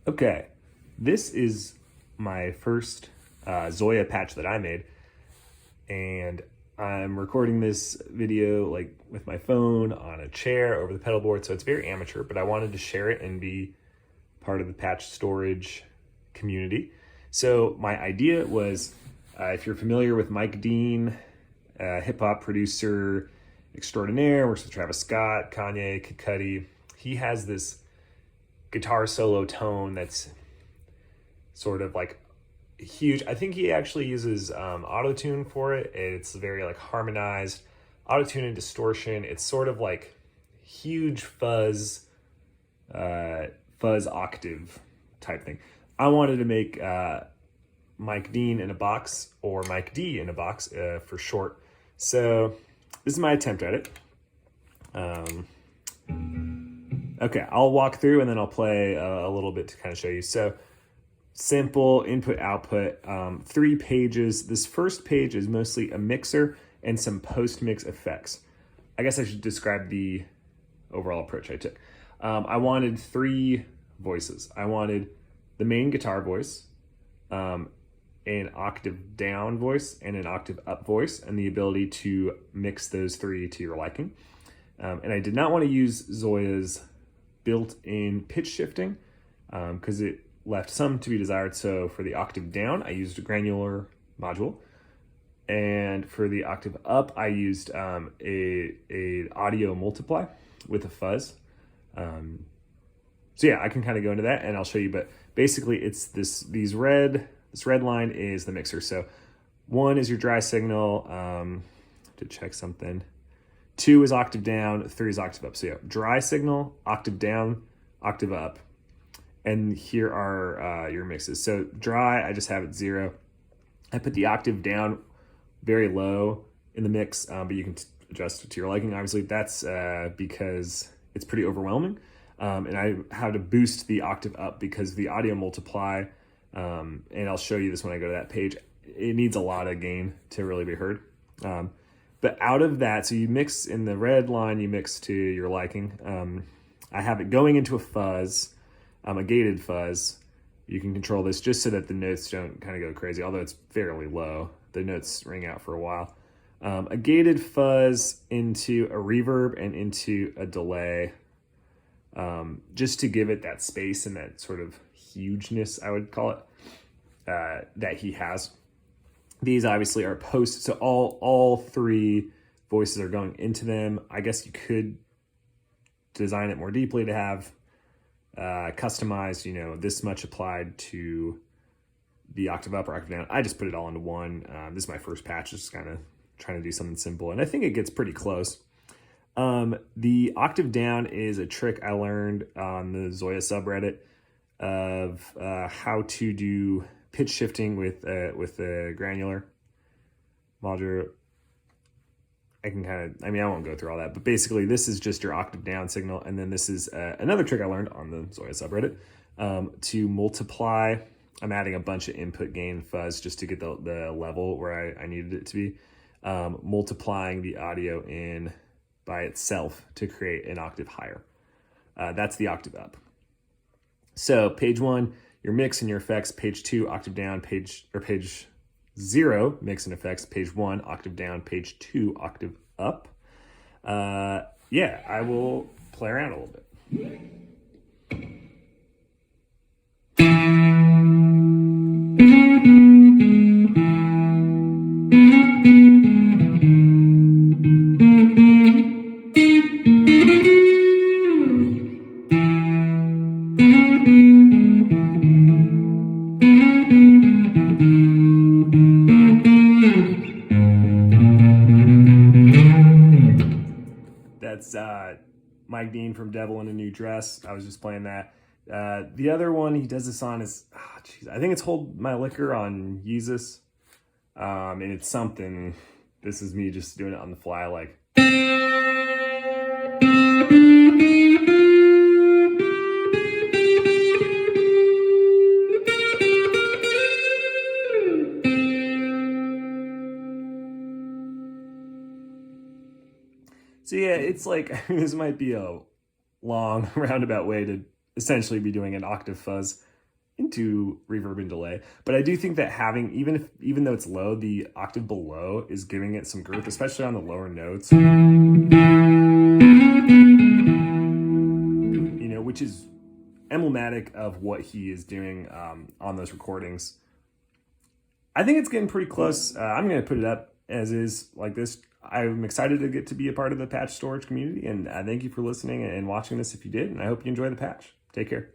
Okay, this is my first Zoia patch that I made, and I'm recording this video like with my phone on a chair over the pedal board, so it's very amateur, but I wanted to share it and be part of the patch storage community. So my idea was, if you're familiar with Mike Dean, hip-hop producer extraordinaire, works with Travis Scott, Kanye, Cudi, he has this guitar solo tone that's sort of like huge. I think he actually uses auto-tune for it. It's very like harmonized auto-tune and distortion. It's sort of like huge fuzz octave type thing. I wanted to make Mike Dean in a box, or Mike D in a box for short. So this is my attempt at it. Okay, I'll walk through and then I'll play a little bit to kind of show you. So simple input output, 3 pages. This first page is mostly a mixer and some post-mix effects. I guess I should describe the overall approach I took. I wanted 3 voices. I wanted the main guitar voice, an octave down voice, and an octave up voice, and the ability to mix those 3 to your liking. And I did not want to use Zoia's built-in pitch shifting because it left some to be desired. So for the octave down, I used a granular module, and for the octave up, I used a audio multiply with a fuzz. So yeah, I can kind of go into that and I'll show you, but basically it's this red line is the mixer. So 1 is your dry signal, to check something. 2 is octave down, 3 is octave up. So yeah, dry signal, octave down, octave up. And here are your mixes. So dry, I just have it 0. I put the octave down very low in the mix, but you can adjust it to your liking. Obviously, that's because it's pretty overwhelming. And I had to boost the octave up because the audio multiply, and I'll show you this when I go to that page, it needs a lot of gain to really be heard. But out of that, so you mix in the red line, you mix to your liking. I have it going into a fuzz, a gated fuzz. You can control this just so that the notes don't kind of go crazy, although it's fairly low. The notes ring out for a while. A gated fuzz into a reverb and into a delay, just to give it that space and that sort of hugeness, I would call it, that he has. These obviously are post, so all 3 voices are going into them. I guess you could design it more deeply to have customized, this much applied to the octave up or octave down. I just put it all into one. This is my first patch, just kind of trying to do something simple, and I think it gets pretty close. The octave down is a trick I learned on the Zoia subreddit of how to do pitch shifting with the granular module. I won't go through all that, but basically this is just your octave down signal. And then this is another trick I learned on the Zoia subreddit, to multiply. I'm adding a bunch of input gain fuzz just to get the level where I needed it to be, multiplying the audio in by itself to create an octave higher. That's the octave up. So page 1, your mix and your effects. Page 2, octave down. Page 0, mix and effects. Page 1, octave down. Page 2, octave up. Yeah, I will play around a little bit. That's Mike Dean from Devil in a New Dress. I was just playing that. The other one he does this on is, I think it's Hold My Liquor on Yeezus. And it's something, this is me just doing it on the fly, like. So yeah, it's like, this might be a long roundabout way to essentially be doing an octave fuzz into reverb and delay. But I do think that having, even though it's low, the octave below is giving it some girth, especially on the lower notes. You know, which is emblematic of what he is doing on those recordings. I think it's getting pretty close. I'm going to put it up as is, like this. I'm excited to get to be a part of the patch storage community, and I thank you for listening and watching this if you did, and I hope you enjoy the patch. Take care.